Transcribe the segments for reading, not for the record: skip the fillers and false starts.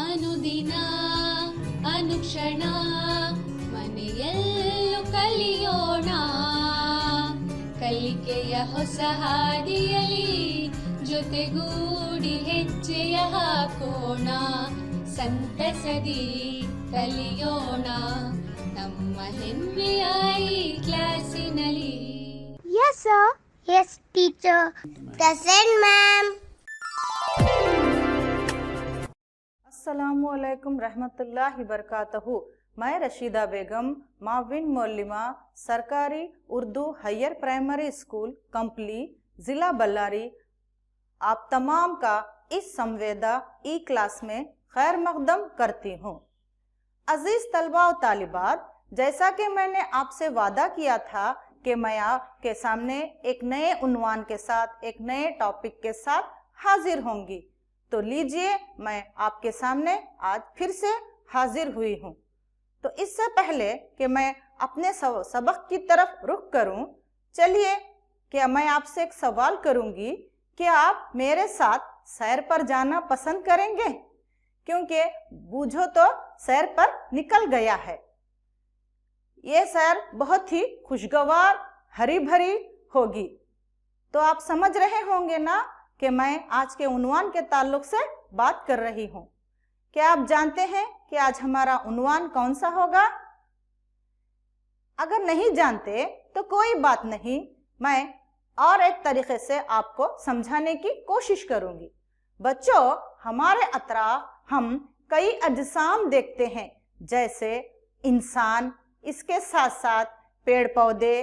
ಅನುದಿನ ಅನುಕ್ಷಣ ಮನೆಯಲ್ಲೂ ಕಲಿಯೋಣ, ಕಲಿಕೆಯ ಹೊಸ ಹಾದಿಯಲಿ ಜೊತೆಗೂಡಿ ಹೆಜ್ಜೆಯ ಹಾಕೋಣ, ಸಂತಸದಿ ಕಲಿಯೋಣ ನಮ್ಮ ಹೆಮ್ಮೆಯ ಈ ಕ್ಲಾಸಿನಲ್ಲಿ. Yes, sir. Yes, teacher. Present, ma'am. अस्सलामुअलैकुम रहमतुल्लाहि बरकातहू। मैं रशीदा बेगम, माविन मोल्लिमा, सरकारी उर्दू हायर प्राइमरी स्कूल कंपली, ज़िला बल्लारी, आप तमाम का इस संवेदा ई क्लास में खैर मकदम करती हूँ। अजीज़ तलबा और तालिबात, जैसा कि मैंने आपसे वादा किया था कि मैं आपके सामने एक नए उन्वान के साथ, एक नए टॉपिक के साथ हाजिर होंगी, तो लीजिए मैं आपके सामने आज फिर से हाजिर हुई हूँ। तो इससे पहले कि मैं अपने सबक की तरफ रुख करूँ, चलिए कि मैं आपसे एक सवाल करूँगी कि आप मेरे साथ सैर पर जाना पसंद करेंगे, क्योंकि बूझो तो सैर पर निकल गया है। ये सैर बहुत ही खुशगवार हरी भरी होगी। तो आप समझ रहे होंगे ना कि मैं आज के उन्वान के ताल्लुक से बात कर रही हूँ। क्या आप जानते हैं कि आज हमारा उन्वान कौन सा होगा? अगर नहीं जानते तो कोई बात नहीं, मैं और एक तरीके से आपको समझाने की कोशिश करूँगी। बच्चों, हमारे अतराफ हम कई अजसाम देखते हैं, जैसे इंसान, इसके साथ साथ पेड़ पौधे,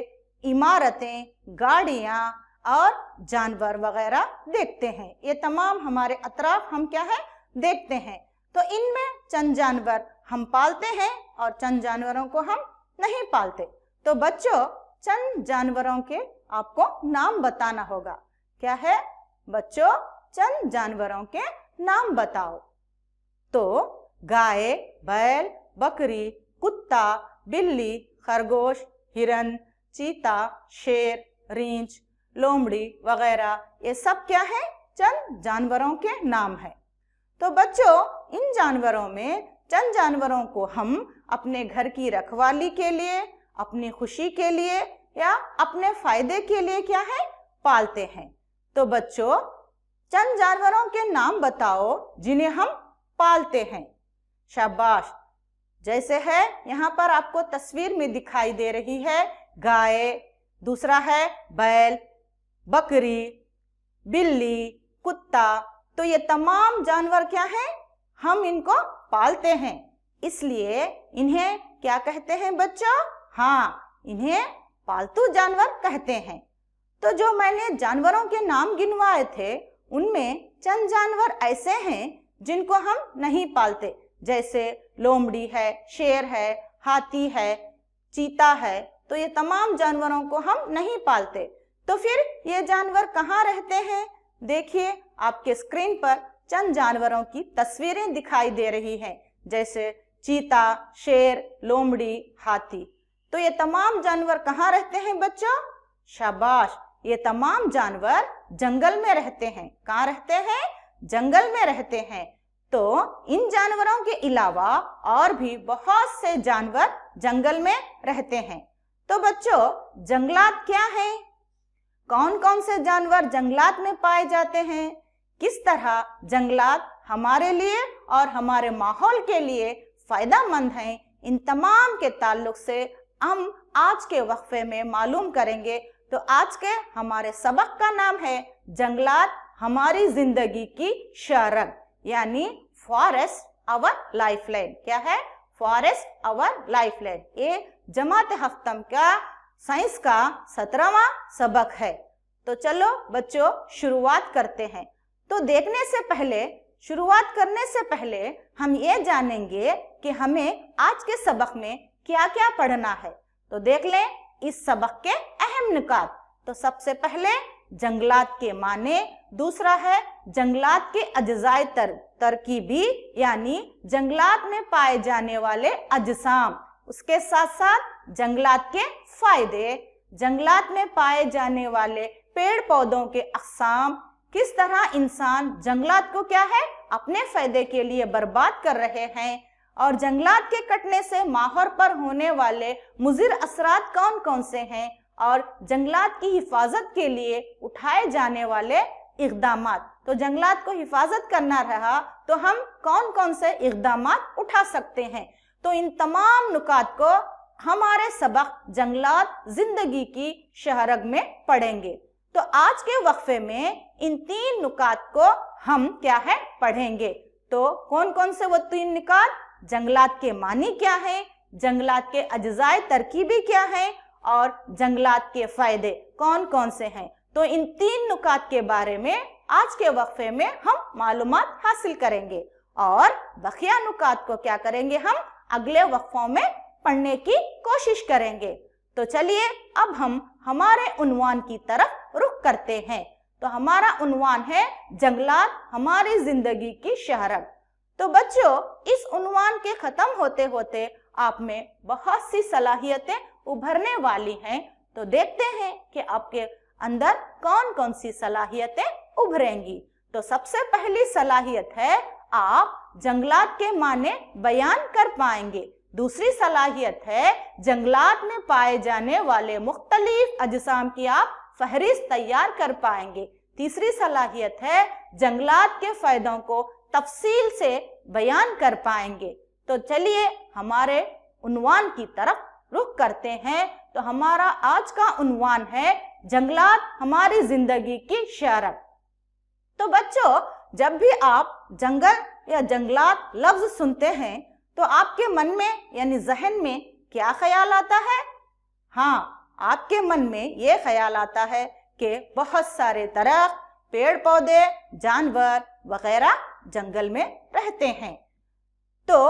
इमारतें, गाड़ियाँ और जानवर वगैरह देखते हैं। ये तमाम हमारे अतराफ हम क्या है देखते हैं। तो इनमें चंद जानवर हम पालते हैं और चंद जानवरों को हम नहीं पालते। तो बच्चों, चंद जानवरों के आपको नाम बताना होगा। क्या है बच्चों? चंद जानवरों के नाम बताओ। तो गाय, बैल, बकरी, कुत्ता, बिल्ली, खरगोश, हिरन, चीता, शेर, रींछ, लोमड़ी वगैरह, ये सब क्या है? चंद जानवरों के नाम है। तो बच्चों, इन जानवरों में चंद जानवरों को हम अपने घर की रखवाली के लिए, अपनी खुशी के लिए या अपने फायदे के लिए क्या है पालते हैं। तो बच्चों, चंद जानवरों के नाम बताओ जिन्हें हम पालते हैं। शाबाश। जैसे है यहाँ पर आपको तस्वीर में दिखाई दे रही है गाय, दूसरा है बैल, बकरी, बिल्ली, कुत्ता। तो ये तमाम जानवर क्या हैं? हम इनको पालते हैं, इसलिए इन्हें क्या कहते हैं बच्चों? हाँ, इन्हें पालतू जानवर कहते हैं। तो जो मैंने जानवरों के नाम गिनवाए थे, उनमें चंद जानवर ऐसे हैं जिनको हम नहीं पालते, जैसे लोमड़ी है, शेर है, हाथी है, चीता है। तो ये तमाम जानवरों को हम नहीं पालते। तो फिर ये जानवर कहाँ रहते हैं? देखिए, आपके स्क्रीन पर चंद जानवरों की तस्वीरें दिखाई दे रही हैं, जैसे चीता, शेर, लोमड़ी, हाथी। तो ये तमाम जानवर कहाँ रहते हैं बच्चों? शाबाश। ये तमाम जानवर जंगल में रहते हैं। कहाँ रहते हैं? जंगल में रहते हैं। तो इन जानवरों के अलावा और भी बहुत से जानवर जंगल में रहते हैं। तो बच्चों, जंगलात क्या है? कौन कौन से जानवर जंगलात में पाए जाते हैं? किस तरह जंगलात हमारे लिए और हमारे माहौल के लिए फायदेमंद हैं, इन तमाम के ताल्लुक से हम आज के वक्फे में मालूम करेंगे। तो आज के हमारे सबक का नाम है जंगलात हमारी जिंदगी की शरग, यानी फॉरेस्ट आवर लाइफलाइन। क्या है? Forest our lifeline. ये जमात हफ्तम का साइंस का 17वां सबक है। तो चलो बच्चों, शुरुआत करते हैं। तो शुरुआत करने से पहले हम ये जानेंगे कि हमें आज के सबक में क्या क्या पढ़ना है। तो देख लें इस सबक के अहम नुकात। तो सबसे पहले जंगलात के माने, दूसरा है जंगलात के अज्जाए तरकीबी, यानी जंगलात में पाए जाने वाले अजसाम, उसके साथ साथ जंगलात के फायदे, जंगलात में पाए जाने वाले पेड़ पौधों के अक़साम, किस तरह इंसान जंगलात को क्या है अपने फायदे के लिए बर्बाद कर रहे हैं, और जंगलात के कटने से माहौल पर होने वाले मुज़िर असरात कौन कौन से हैं, और जंगलात की हिफाजत के लिए उठाए जाने वाले इक़दामात। तो जंगलात को हिफाजत करना रहा तो हम कौन कौन से इक़दामात उठा सकते हैं। तो इन तमाम नुकात को हमारे सबक जंगलात जिंदगी की शहरग में पढ़ेंगे। तो आज के वक्फे में इन 3 नुकात को हम क्या है पढ़ेंगे। तो कौन कौन से वो 3 नुकात, जंगलात के मानी क्या है, जंगलात के अज्जाए तरकीबी क्या है, और जंगलात के फायदे कौन कौन से हैं। तो इन 3 नुकात के बारे में आज के वक्फे में हम मालूमात हासिल करेंगे, और बकिया नुकात को क्या करेंगे, हम अगले वक्फों में पढ़ने की कोशिश करेंगे। तो चलिए अब हम हमारे उन्वान की तरफ रुख करते हैं। तो हमारा उन्वान है जंगलात हमारी जिंदगी की शहरग। तो बच्चों, इस उन्वान के खत्म होते होते आप में बहुत सी सलाहियतें उभरने वाली हैं। तो देखते हैं कि आपके अंदर कौन कौन सी सलाहियतें उभरेंगी। तो सबसे पहली सलाहियत है आप जंगलात के माने बयान कर पाएंगे। दूसरी सलाहियत है जंगलात में पाए जाने वाले मुख्तलिफ अजसाम की आप फहरिस्त तैयार कर पाएंगे। तीसरी सलाहियत है जंगलात के फायदों को तफसील से बयान कर पाएंगे। तो चलिए हमारे उन्वान की तरफ रुख करते हैं। तो हमारा आज का उन्वान है जंगलात हमारी जिंदगी की शहरग। तो बच्चों, जब भी आप जंगल या जंगलात लफ्ज सुनते हैं तो आपके मन में यानी जहन में क्या ख्याल आता है? हाँ, आपके मन में ये ख्याल आता है कि बहुत सारे दरख्त, पेड़ पौधे, जानवर वगैरह जंगल में रहते हैं। तो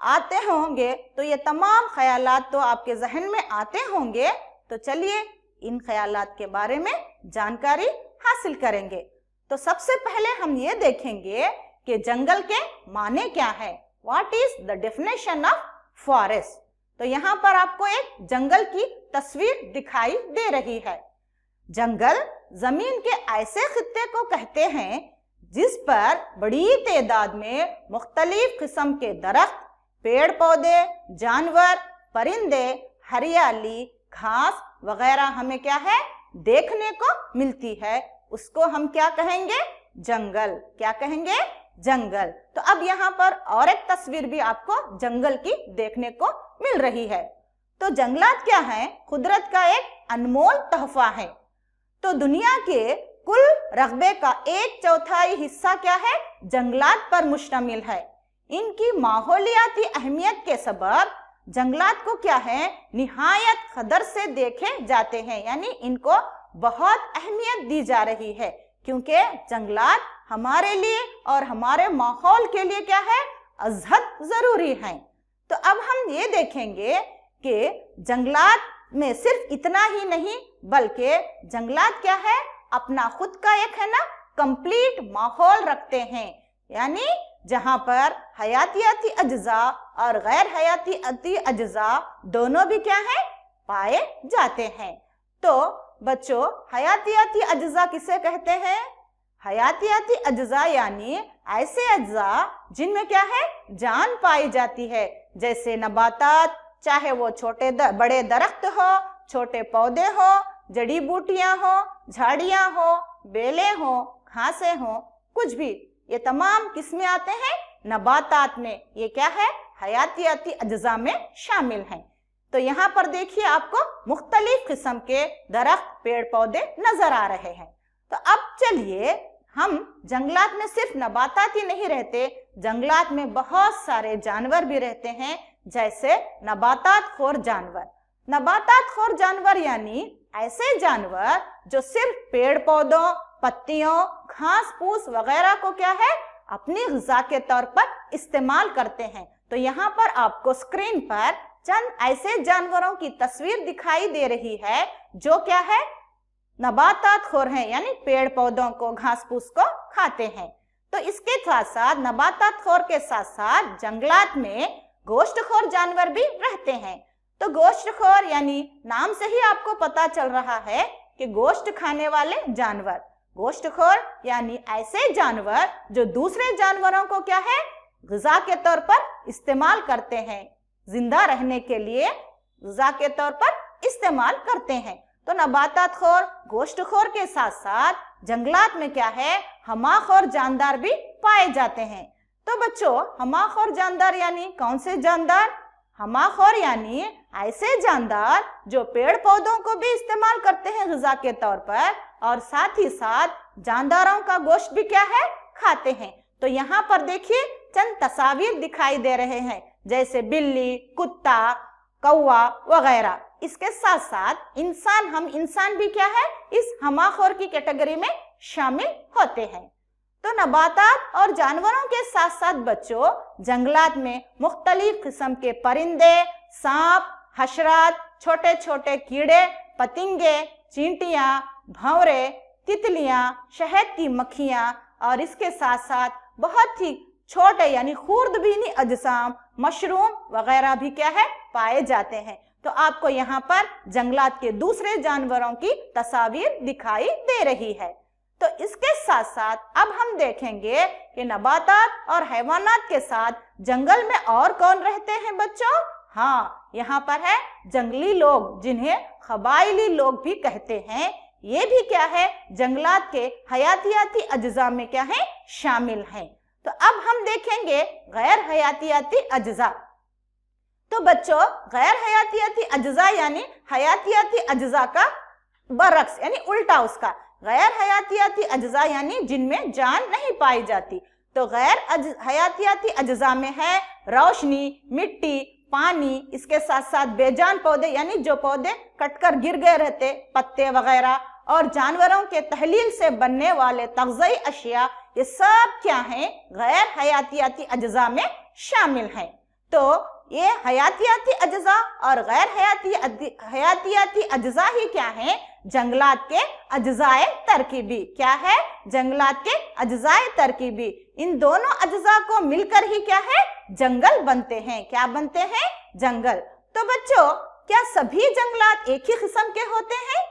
आते होंगे, तो ये तमाम ख्यालात तो आपके जहन में आते होंगे। तो चलिए इन ख्यालात के बारे में जानकारी हासिल करेंगे। तो सबसे पहले हम ये देखेंगे कि जंगल के माने क्या है। What is the definition of forest? तो यहाँ पर आपको एक जंगल की तस्वीर दिखाई दे रही है। जंगल जमीन के ऐसे खित्ते को कहते हैं जिस पर बड़ी तादाद में मुख्तलिफ किस्म के दरख्त, पेड़ पौधे, जानवर, परिंदे, हरियाली, घास वगैरह हमें क्या है देखने को मिलती है। उसको हम क्या कहेंगे? जंगल। क्या कहेंगे? जंगल। तो अब यहाँ पर और एक तस्वीर भी आपको जंगल की देखने को मिल रही है। तो जंगलात क्या है? कुदरत का एक अनमोल तोहफा है। तो दुनिया के कुल रकबे का 1/4 हिस्सा क्या है? जंगलात पर मुश्तमिल है। इनकी माहौलियाती अहमियत के सबब जंगलात को क्या है निहायत कदर से देखे जाते हैं, यानी इनको बहुत अहमियत दी जा रही है, क्योंकि जंगलात हमारे लिए और हमारे माहौल के लिए क्या है अज़हद जरूरी है। तो अब हम ये देखेंगे कि जंगलात में सिर्फ इतना ही नहीं बल्कि जंगलात क्या है अपना खुद का एक है ना कंप्लीट माहौल रखते हैं, यानी जहाँ पर हयातियाती अज्जा और गैर हयातियाती अज्जा दोनों भी क्या है पाए जाते हैं। तो बच्चों, हयातियाती अज्जा किसे कहते हैं? हयातियाती अज्जा यानी ऐसे अज्जा जिनमें क्या है जान पाई जाती है, जैसे नबातात, चाहे वो छोटे बड़े दरख्त हो, छोटे पौधे हो, जड़ी बूटियां हो, झाड़ियां हो, बेलें हो, घासें हो, कुछ भी, ये तमाम किस्में आते हैं नबातात में। ये क्या है हयातियाती अज्जा में शामिल हैं। तो यहाँ पर देखिए आपको मुख्तलिफ किस्म के दरख्त, पेड़ पौधे नजर आ रहे हैं। तो अब चलिए हम जंगलात में सिर्फ नबातात ही नहीं रहते, जंगलात में बहुत सारे जानवर भी रहते हैं, जैसे नबातात खोर जानवर। नबातात खोर जानवर यानी ऐसे जानवर जो सिर्फ पेड़ पौधों, पत्तियों, घास फूस वगैरह को क्या है अपनी ग़िज़ा के तौर पर इस्तेमाल करते हैं। तो यहाँ पर आपको स्क्रीन पर चंद ऐसे जानवरों की तस्वीर दिखाई दे रही है जो क्या है नबातात खोर हैं, यानी पेड़ पौधों को, घास फूस को खाते हैं। तो इसके साथ साथ नबातात खोर के साथ साथ जंगलात में गोश्त खोर जानवर भी रहते हैं। तो गोश्त खोर यानी नाम से ही आपको पता चल रहा है कि गोश्त खाने वाले जानवर। गोश्तखोर यानी ऐसे जानवर जो दूसरे जानवरों को क्या है, ग़िज़ा के तौर पर इस्तेमाल करते हैं, जिंदा रहने के लिए ग़िज़ा के तौर पर इस्तेमाल करते हैं। तो नबातात खोर, गोश्तखोर के साथ साथ जंगलात में क्या है, हमाखोर जानदार भी पाए जाते हैं। तो बच्चों, हमाखोर जानदार यानी कौन से जानदार? हमाखोर यानी ऐसे जानदार जो पेड़ पौधों को भी इस्तेमाल करते हैं ग़िज़ा के तौर पर, और साथ ही साथ जानदारों का गोश्त भी क्या है, खाते हैं। तो यहाँ पर देखिए चंद तस्वीर दिखाई दे रहे हैं, जैसे बिल्ली, कुत्ता, कौवा वगैरह। इसके साथ साथ हम इंसान भी क्या है, इस हमाखोर की कैटेगरी में शामिल होते हैं। तो नबातात और जानवरों के साथ साथ बच्चों, जंगलात में मुख्तलिफ किस्म के परिंदे, सांप, हशरात, छोटे छोटे कीड़े, पतंगे, चींटियां, भंवरे, तितलियां, शहद की मक्खियां और इसके साथ साथ बहुत ही छोटे यानी खुर्दबीनी अजसाम, मशरूम वगैरह भी क्या है, पाए जाते हैं। तो आपको यहाँ पर जंगलात के दूसरे जानवरों की तस्वीर दिखाई दे रही है। तो इसके साथ साथ अब हम देखेंगे कि नबातात और हैवानात के साथ जंगल में और कौन रहते हैं बच्चों? हाँ, यहाँ पर है जंगली लोग, जिन्हें क़बाइली लोग भी कहते हैं। ये भी क्या है, जंगलात के हयातियाती अज्जा में क्या है, शामिल हैं। तो अब हम देखेंगे गैर हयातियाती अज्जा। तो बच्चों, गैर हयातियाती अज्जा यानी हयातियाती अज्जा का बरक्स यानी उल्टा उसका। गैर हयातियाती अज्जा यानी जिनमें जान नहीं पाई जाती। तो गैर हयातियाती अज्जा में है रोशनी, मिट्टी, पानी, इसके साथ साथ बेजान पौधे यानी जो पौधे कटकर गिर गए रहते, पत्ते वगैरह, और जानवरों के तहलील से बनने वाले तग़ज़ई अशिया, ये सब क्या हैं, गैर हयातियाती अज्जा में शामिल हैं। तो ये हयातियाती अज्जा और गैर हयातियाती अज्जा ही क्या हैं, जंगलात के अज्जाए तरकीबी। क्या है, जंगलात के अज्जाए तरकीबी। इन दोनों अज्जा को मिलकर ही क्या है, जंगल बनते हैं। क्या बनते हैं, जंगल। तो बच्चों, क्या सभी जंगलात एक ही किस्म के होते हैं?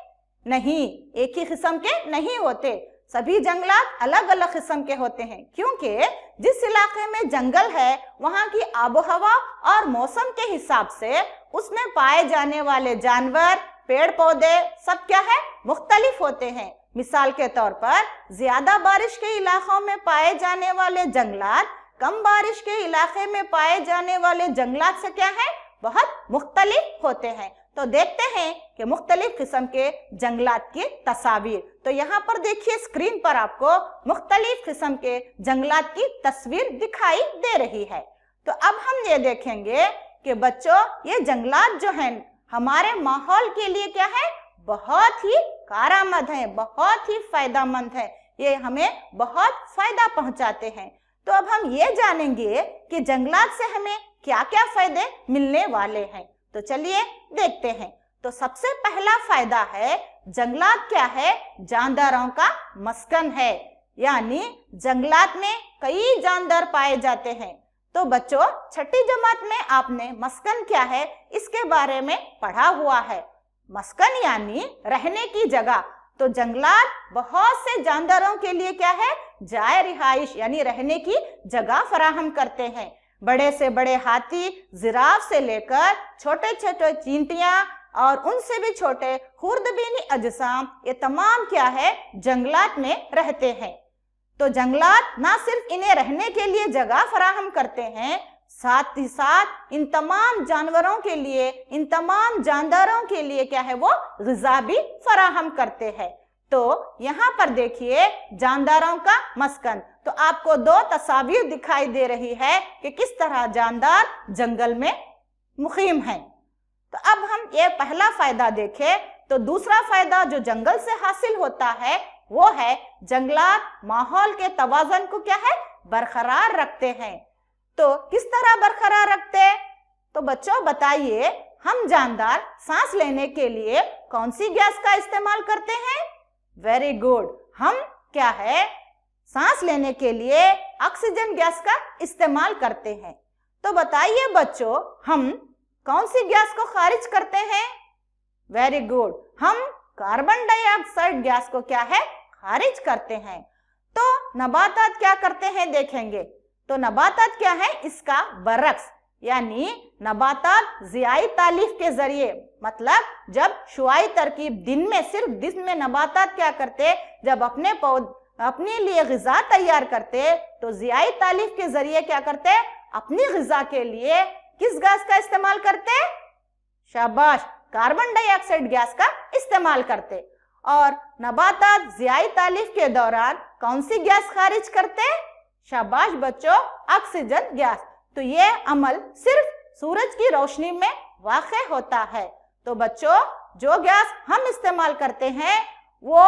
नहीं, एक ही किस्म के नहीं होते। सभी जंगलात अलग अलग किस्म के होते हैं, क्योंकि जिस इलाके में जंगल है वहाँ की आबो हवा और मौसम के हिसाब से उसमें पाए जाने वाले जानवर, पेड़ पौधे सब क्या है, मुख्तलिफ होते हैं। मिसाल के तौर पर ज्यादा बारिश के इलाकों में पाए जाने वाले जंगलात कम बारिश के इलाके में पाए जाने वाले जंगलात से क्या है, बहुत मुख्तलिफ होते हैं। तो देखते हैं कि मुख्तलिफ किस्म के जंगलात की तस्वीर। तो यहाँ पर देखिए स्क्रीन पर आपको मुख्तलिफ किस्म के जंगलात की तस्वीर दिखाई दे रही है। तो अब हम ये देखेंगे कि बच्चों, ये जंगलात जो हैं हमारे माहौल के लिए क्या है, बहुत ही कारआमद है, बहुत ही फायदेमंद है। ये हमें बहुत फायदा पहुंचाते हैं। तो अब हम ये जानेंगे कि जंगलात से हमें क्या क्या फायदे मिलने वाले हैं। तो चलिए देखते हैं। तो सबसे पहला फायदा है, जंगलात क्या है, जानदारों का मस्कन है, यानी जंगलात में कई जानदार पाए जाते हैं। तो बच्चों, छठी जमात में आपने मस्कन क्या है इसके बारे में पढ़ा हुआ है। मस्कन यानी रहने की जगह। तो जंगलात बहुत से जानदारों के लिए क्या है, जाए रिहाइश यानी रहने की जगह फराहम करते हैं। बड़े से बड़े हाथी, जिराफ से लेकर छोटे छोटे चींटियां और उनसे भी छोटे खुर्दबीनी अजसाम, ये तमाम क्या है, जंगलात में रहते हैं। तो जंगलात ना सिर्फ इन्हें रहने के लिए जगह फराहम करते हैं, साथ ही साथ इन तमाम जानवरों के लिए, इन तमाम जानदारों के लिए क्या है, वो ग़िज़ा भी फराहम करते हैं। तो यहाँ पर देखिए जानदारों का मस्कन। तो आपको दो तस्वीर दिखाई दे रही है कि किस तरह जानदार जंगल में मुकीम हैं। तो अब हम ये पहला फायदा देखें, तो दूसरा फायदा जो जंगल से हासिल होता है वो है, जंगलात माहौल के तवाज़न को क्या है, बरकरार रखते हैं। तो किस तरह बरकरार रखते हैं? तो बच्चों बताइए, हम जानदार सांस लेने के लिए कौन सी गैस का इस्तेमाल करते हैं? वेरी गुड, हम क्या है, सांस लेने के लिए ऑक्सीजन गैस का इस्तेमाल करते हैं। तो बताइए बच्चों, हम कौन सी गैस को खारिज करते हैं? वेरी गुड, हम कार्बन डाइऑक्साइड गैस को क्या है, खारिज करते हैं। तो नबातात क्या करते हैं देखेंगे। तो नबातात क्या है, इसका बरक्स, यानी नबातात ज़ियाई तालीफ के जरिए, मतलब जब शुआई तरकीब दिन में, सिर्फ दिन में नबातात क्या करते, जब अपने लिए ग़िज़ा तैयार करते, तो ज़ियाई तालीफ के जरिए क्या करते, अपनी ग़िज़ा के लिए किस गैस का इस्तेमाल करते, शाबाश, कार्बन डाइऑक्साइड गैस का इस्तेमाल करते। और नबातात ज़ियाई तालीफ के दौरान कौन सी गैस खारिज करते, शाबाश बच्चों, ऑक्सीजन गैस। तो ये अमल सिर्फ सूरज की रोशनी में वाक़ई होता है। तो बच्चों, जो गैस हम इस्तेमाल करते हैं वो,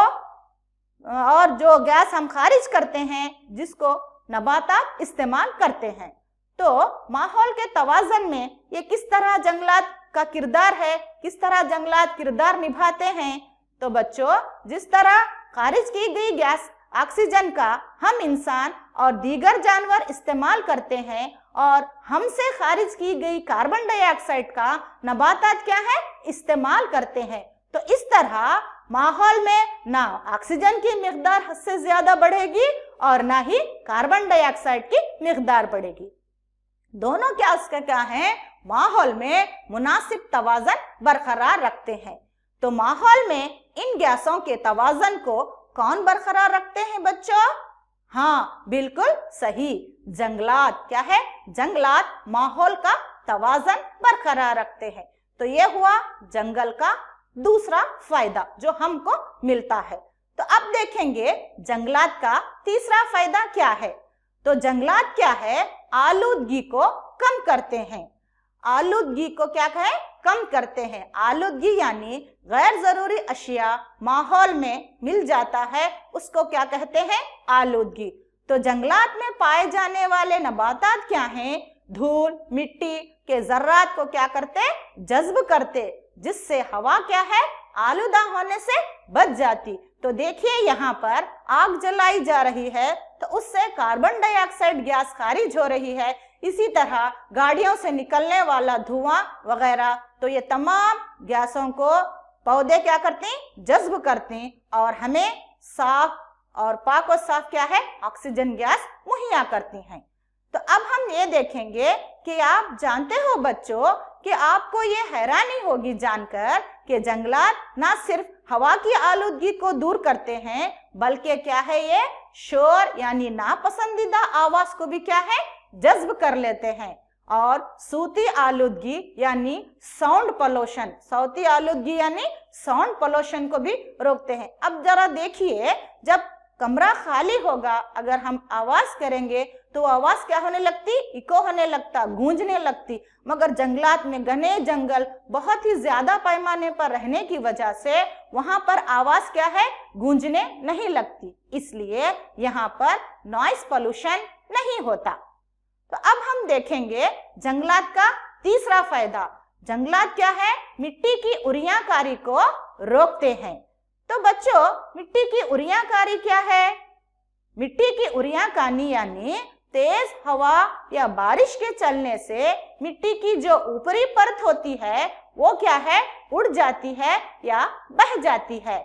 और जो गैस हम खारिज करते हैं, जिसको नबातात इस्तेमाल करते हैं। तो माहौल के तवाज़न में ये किस तरह जंगलात का किरदार है, किस तरह जंगलात किरदार निभाते हैं। तो बच्चों, जिस तरह खारिज की गई गैस ऑक्सीजन का हम इंसान और दीगर जानवर इस्तेमाल करते हैं, और हमसे खारिज की गई कार्बन डाइऑक्साइड का नबातात क्या है, इस्तेमाल करते हैं। तो इस तरह माहौल में ना ऑक्सीजन की मिकदार हद से ज्यादा बढ़ेगी और ना ही कार्बन डाइऑक्साइड की मिकदार बढ़ेगी। दोनों क्या है, माहौल में मुनासिब तवाज़न बरकरार रखते हैं। तो माहौल में इन गैसों के तवाज़न को कौन बरकरार रखते हैं बच्चों? हाँ, बिल्कुल सही, जंगलात। क्या है, जंगलात माहौल का तवाज़न बरकरार रखते हैं। तो ये हुआ जंगल का दूसरा फायदा जो हमको मिलता है। तो अब देखेंगे जंगलात का तीसरा फायदा क्या है। तो जंगलात क्या है, आलूदगी को कम करते हैं। आलूदगी को क्या कहें, कम करते हैं। आलूदगी यानी गैर जरूरी अशिया माहौल में मिल जाता है, उसको क्या कहते हैं, आलूदगी। तो जंगलात में पाए जाने वाले नबातात क्या हैं, धूल मिट्टी के जर्रात को क्या करते, जज्ब करते, जिससे हवा क्या है, आलूदा होने से बच जाती। तो देखिए यहाँ पर आग जलाई जा रही है, तो उससे कार्बन डाइऑक्साइड गैस खारिज हो रही है। इसी तरह गाड़ियों से निकलने वाला धुआं वगैरह, तो ये तमाम गैसों को पौधे क्या करते हैं, जज्ब करते हैं, और हमें साफ और पाक और साफ क्या है, ऑक्सीजन गैस मुहैया करती हैं। तो अब हम ये देखेंगे कि आप जानते हो बच्चों कि आपको ये हैरानी होगी जानकर कि जंगलात ना सिर्फ हवा की आलूदगी को दूर करते हैं, बल्कि क्या है, ये शोर यानी नापसंदीदा आवाज को भी क्या है, जज्ब कर लेते हैं। और सूती आलूदगी यानी साउंड पोल्यूशन, सौती आलूदगी यानी साउंड पोल्यूशन को भी रोकते हैं। अब जरा देखिए, जब कमरा खाली होगा, अगर हम आवाज करेंगे तो आवाज क्या होने लगती, इको होने लगता, गूंजने लगती। मगर जंगलात में घने जंगल बहुत ही ज्यादा पैमाने पर रहने की वजह से वहां पर आवाज क्या है, गूंजने नहीं लगती, इसलिए यहाँ पर नॉइस पोल्यूशन नहीं होता। तो अब हम देखेंगे जंगलात का तीसरा फायदा। जंगलात क्या है, मिट्टी की उरियाकारी को रोकते हैं। तो बच्चों, मिट्टी की उरियाकारी क्या है, मिट्टी की उरियाकारी यानी तेज हवा या बारिश के चलने से मिट्टी की जो ऊपरी परत होती है वो क्या है, उड़ जाती है या बह जाती है।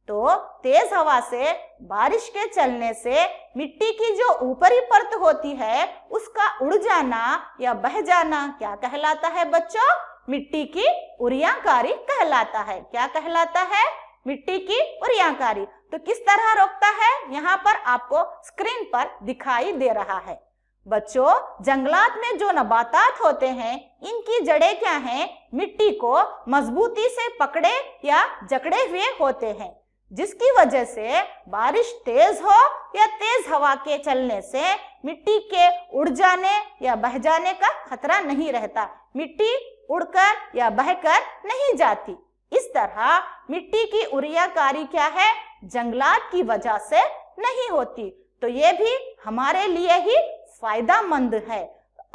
तो तेज हवा से, बारिश के चलने से मिट्टी की जो ऊपरी परत होती है उसका उड़ जाना या बह जाना क्या कहलाता है बच्चों, मिट्टी की उरियाकारी कहलाता है। क्या कहलाता है, मिट्टी की उरियाकारी। तो किस तरह रोकता है, यहाँ पर आपको स्क्रीन पर दिखाई दे रहा है। बच्चों, जंगलात में जो नबातात होते हैं इनकी जड़ें क्या हैं, मिट्टी को मजबूती से पकड़े या जकड़े हुए होते हैं, जिसकी वजह से बारिश तेज हो या तेज हवा के चलने से मिट्टी के उड़ जाने या बह जाने का खतरा नहीं रहता, मिट्टी उड़कर या बहकर नहीं जाती। इस तरह मिट्टी की उरियाकारी क्या है, जंगलात की वजह से नहीं होती। तो ये भी हमारे लिए ही फायदेमंद है।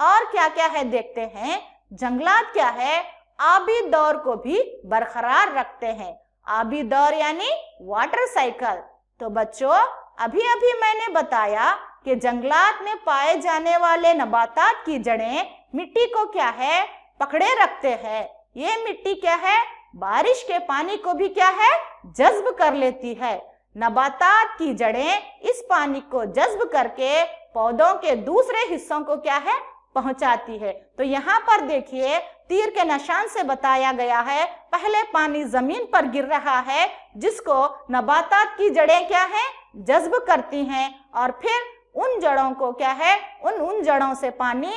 और क्या क्या है देखते हैं। जंगलात क्या है, आबी दौर को भी बरकरार रखते हैं। आबी दौर यानी वाटर साइकिल। तो बच्चों, अभी अभी मैंने बताया कि जंगलात में पाए जाने वाले नबातात की जड़ें मिट्टी को क्या है, पकड़े रखते हैं। ये मिट्टी क्या है, बारिश के पानी को भी क्या है, जज्ब कर लेती है, नबातात की जड़ें इस पानी को जज्ब करके पौधों के दूसरे हिस्सों को क्या है, पहुंचाती है। तो यहाँ पर देखिए तीर के निशान से बताया गया है, पहले पानी जमीन पर गिर रहा है जिसको नबातात की जड़ें क्या है, जज्ब करती हैं, और फिर उन जड़ों को क्या है, उन जड़ों से पानी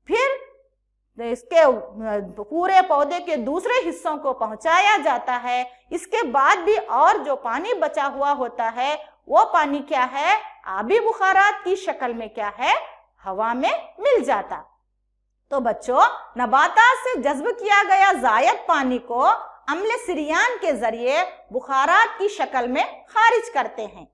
फिर इसके पूरे पौधे के दूसरे हिस्सों को पहुंचाया जाता है। इसके बाद भी और जो पानी बचा हुआ होता है वो पानी क्या है, आबी बुखारात की शक्ल में क्या है, हवा में मिल जाता। तो बच्चों, नबातात से जज्ब किया गया जायद पानी को अम्ल सिरियान के जरिए बुखारात की शक्ल में खारिज करते हैं।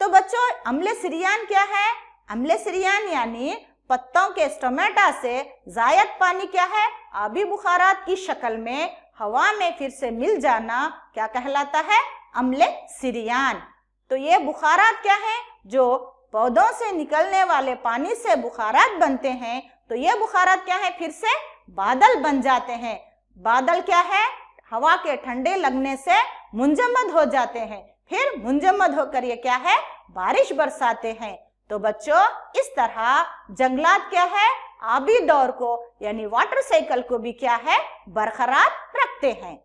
तो बच्चों, अम्ल सिरियान क्या है? अम्ल सिरियान यानी पत्तों के स्टोमेटा से जायद पानी क्या है, आबी बुखारात की शक्ल में हवा में फिर से मिल जाना क्या कहलाता है, अम्ल सिरियान। तो ये बुखारात क्या है, जो पौधों से निकलने वाले पानी से बुखारात बनते हैं, तो ये बुखारात क्या है, फिर से बादल बन जाते हैं। बादल क्या है, हवा के ठंडे लगने से मुंजमद हो जाते हैं, फिर मुंजमद होकर ये क्या है, बारिश बरसाते हैं। तो बच्चों, इस तरह जंगलात क्या है, आबी दौर को यानी वाटर साइकिल को भी क्या है, बरकरार रखते हैं।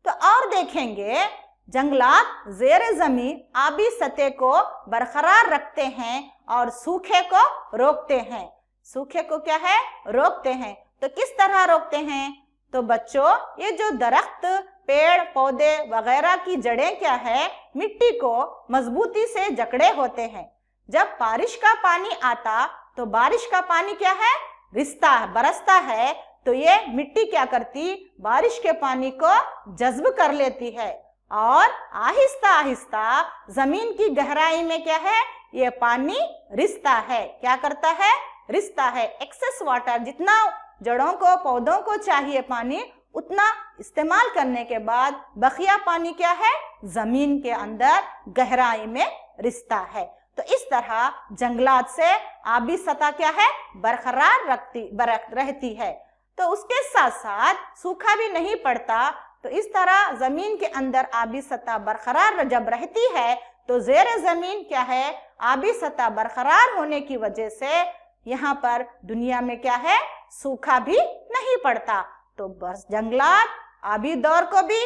तो और देखेंगे, जंगलात ज़ेरे ज़मीन आबी सतह को बरकरार रखते हैं और सूखे को रोकते हैं। सूखे को क्या है, रोकते हैं। तो किस तरह रोकते हैं? तो बच्चों, ये जो दरख्त, पेड़ पौधे वगैरह की जड़ें क्या है, मिट्टी को मजबूती से जकड़े होते हैं। जब बारिश का पानी आता तो बारिश का पानी क्या है, रिसता है, बरसता है, तो ये मिट्टी क्या करती, बारिश के पानी को जज्ब कर लेती है और आहिस्ता आहिस्ता जमीन की गहराई में क्या है, ये पानी रिसता है। क्या करता है, रिसता है। एक्सेस वाटर, जितना जड़ों को पौधों को चाहिए पानी, उतना इस्तेमाल करने के बाद बकिया पानी क्या है, जमीन के अंदर गहराई में रिसता है। तो इस तरह जंगलात से आबी सतह क्या है, बरकरार रहती है। तो उसके साथ साथ सूखा भी नहीं पड़ता। तो इस तरह जमीन के अंदर आबी सतह बरकरार जब रहती है तो ज़ेरे जमीन क्या है, आबी सतह बरकरार होने की वजह से यहाँ पर दुनिया में क्या है, सूखा भी नहीं पड़ता। तो बस जंगलात आबी दौर को भी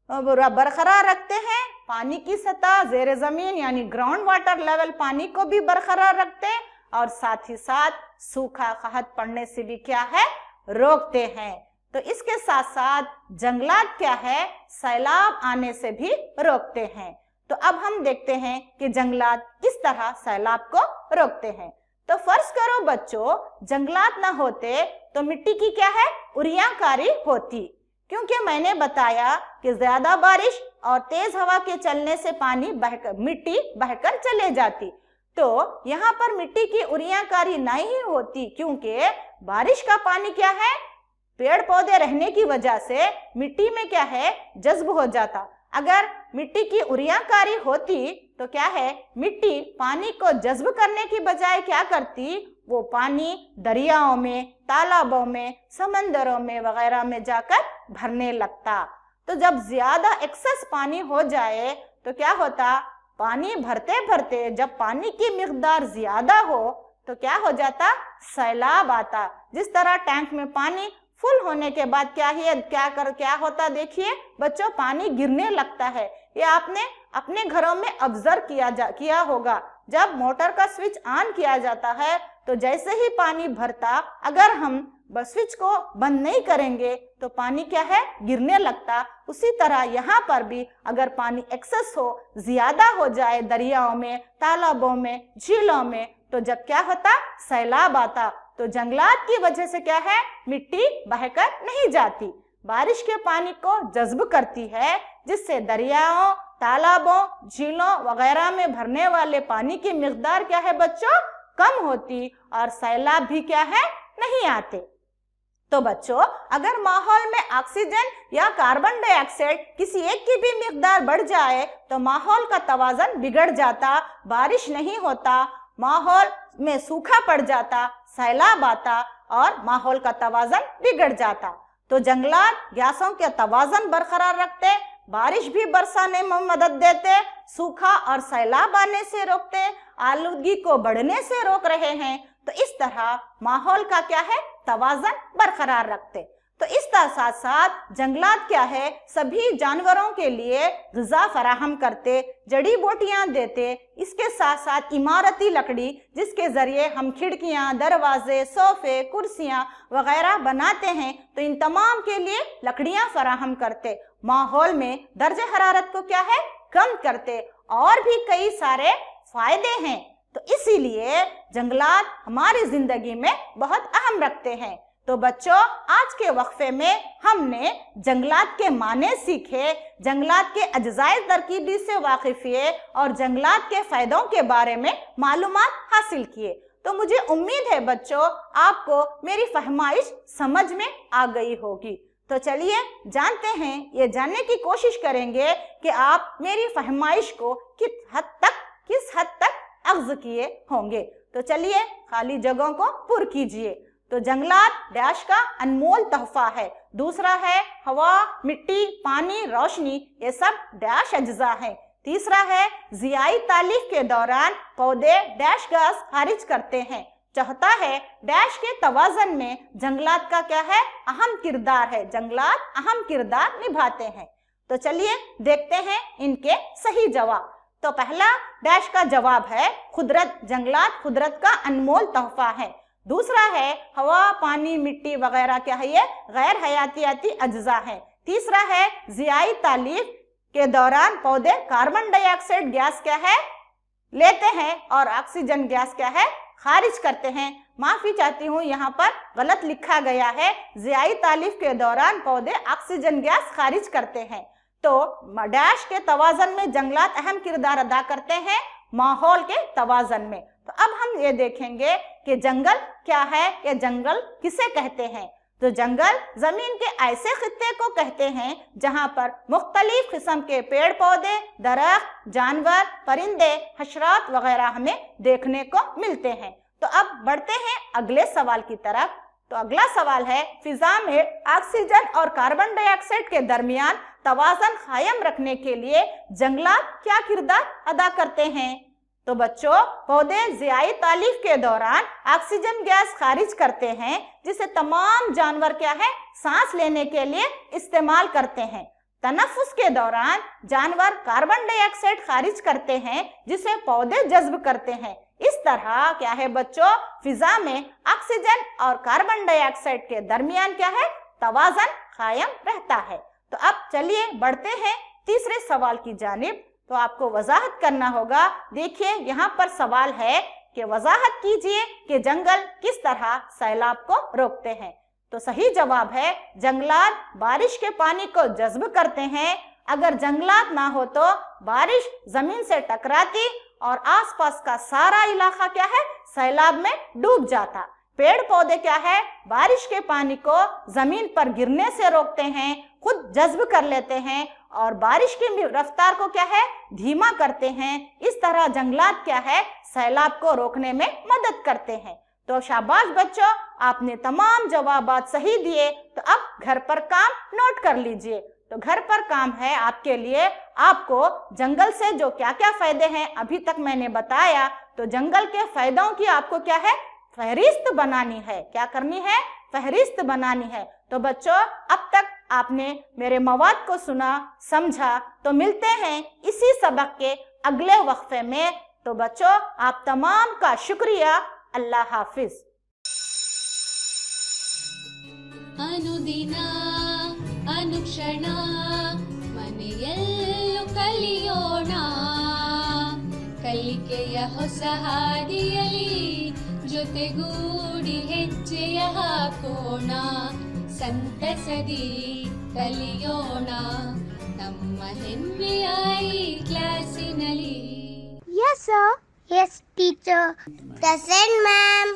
बरकरार रखते हैं, पानी की सतह ज़ेरे ज़मीन यानी ग्राउंड वाटर लेवल पानी को भी बरकरार रखते हैं, और साथ ही साथ सूखा कहत पड़ने से भी क्या है, रोकते हैं। तो इसके साथ साथ जंगलात क्या है, सैलाब आने से भी रोकते हैं। तो अब हम देखते हैं कि जंगलात किस तरह सैलाब को रोकते हैं। तो फर्ज करो बच्चों, जंगलात ना होते तो मिट्टी की क्या है, उरियाकारी होती, क्योंकि मैंने बताया कि ज्यादा बारिश और तेज हवा के चलने से पानी मिट्टी बहकर चले जाती। तो यहाँ पर मिट्टी की उरियाकारी नहीं होती, क्योंकि बारिश का पानी क्या है, पेड़ पौधे रहने की वजह से मिट्टी में क्या है, जज्ब हो जाता। अगर मिट्टी की उरियाकारी होती तो क्या है, मिट्टी पानी को जज्ब करने की बजाय क्या करती, वो पानी दरियाओं में, तालाबों में, समंदरों में वगैरह में जाकर भरने लगता। तो जब ज्यादा एक्सेस पानी हो जाए तो क्या होता, पानी भरते भरते जब पानी की मिकदार ज्यादा हो तो क्या हो जाता, सैलाब आता। जिस तरह टैंक में पानी फुल होने के बाद क्या होता, देखिए बच्चों, पानी गिरने लगता है। ये आपने अपने घरों में ऑब्जर्व किया होगा। जब मोटर का स्विच ऑन किया जाता है तो जैसे ही पानी भरता, अगर हम स्विच को बंद नहीं करेंगे तो पानी क्या है, गिरने लगता। उसी तरह यहाँ पर भी अगर पानी एक्सेस हो, ज्यादा हो जाए दरियाओं में, तालाबों में, झीलों में, तो जब क्या होता, सैलाब आता। तो जंगलात की वजह से क्या है, मिट्टी बहकर नहीं जाती, बारिश के पानी को जज्ब करती है, जिससे दरियाओं, तालाबों, झीलों वगैरह में भरने वाले पानी की मिकदार क्या है बच्चों, कम होती और सैलाब भी क्या है, नहीं आते। तो बच्चों, अगर माहौल में ऑक्सीजन या कार्बन डाइऑक्साइड किसी एक की भी मिकदार बढ़ जाए तो माहौल का तवाज़न बिगड़ जाता, बारिश नहीं होता, माहौल में सूखा पड़ जाता, सैलाब आता और माहौल का तवाज़न बिगड़ जाता। तो जंगलात गैसों के तवाज़न बरकरार रखते, बारिश भी बरसाने में मदद देते सूखा और सैलाब आने से रोकते, आलूदगी को बढ़ने से रोक रहे हैं। तो इस तरह माहौल का क्या है, तवाज़न बरकरार रखते। तो इस साथ साथ जंगलात क्या है, सभी जानवरों के लिए ग़िज़ा फराहम करते, जड़ी बूटियां देते। इसके साथ साथ इमारती लकड़ी जिसके ज़रिए हम खिड़कियां, दरवाजे, सोफे, कुर्सियां वगैरह बनाते हैं, तो इन तमाम के लिए लकड़ियां फराहम करते। माहौल में दर्जे हरारत को क्या है, कम करते। और भी कई सारे फायदे हैं। तो इसीलिए जंगलात हमारी जिंदगी में बहुत अहम रखते हैं। तो बच्चों, आज के वक्फे में हमने जंगलात के माने सीखे, जंगलात के अज्जाए तरकीबी से वाकिफ हुए और जंगलात के फ़ायदों के बारे में मालूमात हासिल किए। तो मुझे उम्मीद है बच्चों, आपको मेरी फरमाइश समझ में आ गई होगी। तो चलिए जानते हैं, ये जानने की कोशिश करेंगे कि आप मेरी फरमाइश को किस हद तक अख्ज़ किए होंगे। तो चलिए खाली जगहों को पुर कीजिए। तो जंगलात डैश का अनमोल तोहफा है। दूसरा है हवा, मिट्टी, पानी, रोशनी, ये सब डैश अज्जा हैं। तीसरा है ज़ियाई तालीफ के दौरान पौधे डैश गैस खारिज करते हैं। चौथा है डैश के तवाज़न में जंगलात का क्या है, अहम किरदार है, जंगलात अहम किरदार निभाते हैं। तो चलिए देखते हैं इनके सही जवाब। तो पहला डैश का जवाब है खुदरत, जंगलात खुदरत का अनमोल तोहफा है। दूसरा है हवा, पानी, मिट्टी वगैरह क्या है, ये गैर हयातियाती अज्जा है। तीसरा है ज़ियाई तालीफ के दौरान पौधे कार्बन डाइऑक्साइड गैस क्या है लेते हैं और ऑक्सीजन गैस क्या है खारिज करते हैं। माफी चाहती हूँ, यहाँ पर गलत लिखा गया है, ज़ियाई तालीफ के दौरान पौधे ऑक्सीजन गैस खारिज करते हैं। तो डैश के तवाज़न में जंगलात अहम किरदार अदा करते हैं माहौल के तवाज़न में। तो अब हम ये देखेंगे कि जंगल क्या है, या जंगल किसे कहते हैं। तो जंगल जमीन के ऐसे खित्ते को कहते हैं जहां पर मुख्तलिफ किस्म के पेड़ पौधे, दरख्त, जानवर, परिंदे, हशरात वगैरह हमें देखने को मिलते हैं। तो अब बढ़ते हैं अगले सवाल की तरफ। तो अगला सवाल है, फिजा में ऑक्सीजन और कार्बन डाइऑक्साइड के दरमियान तवाज़न कायम रखने के लिए जंगलात क्या किरदार अदा करते हैं। तो बच्चों, पौधे ज़ियाई तालीफ के दौरान ऑक्सीजन गैस खारिज करते हैं जिसे तमाम जानवर क्या है सांस लेने के लिए इस्तेमाल करते हैं। तनफ्फुस के दौरान जानवर कार्बन डाइऑक्साइड खारिज करते हैं जिसे पौधे जज्ब करते हैं। इस तरह क्या है बच्चों, फिजा में ऑक्सीजन और कार्बन डाइऑक्साइड के दरमियान क्या है, तवाज़न कायम रहता है। तो अब चलिए बढ़ते हैं तीसरे सवाल की जानिब। तो आपको वजाहत करना होगा। देखिए यहाँ पर सवाल है कि वजाहत कीजिए कि जंगल किस तरह सैलाब को रोकते हैं। तो सही जवाब है जंगलात बारिश के पानी को जज्ब करते हैं। अगर जंगलात ना हो तो बारिश जमीन से टकराती और आसपास का सारा इलाका क्या है, सैलाब में डूब जाता। पेड़ पौधे क्या है, बारिश के पानी को जमीन पर गिरने से रोकते हैं, खुद जज्ब कर लेते हैं और बारिश की रफ्तार को क्या है, धीमा करते हैं। इस तरह जंगलात क्या है, सैलाब को रोकने में मदद करते हैं। तो शाबाश बच्चों, आपने तमाम जवाबात सही दिए। तो अब घर पर काम नोट कर लीजिए। तो घर पर काम है आपके लिए, आपको जंगल से जो क्या क्या फायदे हैं अभी तक मैंने बताया, तो जंगल के फायदों की आपको क्या है, फहरिस्त बनानी है। क्या करनी है, फहरिस्त बनानी है। तो बच्चों, अब तक आपने मेरे मवाद को सुना, समझा। तो मिलते हैं इसी सबक के अगले वक्फे में। तो बच्चों, आप तमाम का शुक्रिया। अल्लाह हाफिज। ಅನುದಿನ ಅನುಕ್ಷಣ ಮನೆಯಲ್ಲೂ ಕಲಿಯೋಣ, ಕಲಿಕೆಯ ಹೊಸ ಹಾದಿಯಲಿ ಜೊತೆಗೂಡಿ ಹೆಜ್ಜೆಯ ಹಾಕೋಣ, ಸಂತಸದಿ ಕಲಿಯೋಣ ನಮ್ಮ ಹೆಮ್ಮೆಯ ಈ ಕ್ಲಾಸಿನಲ್ಲಿ. Yes, sir. Yes, teacher. Present, ma'am.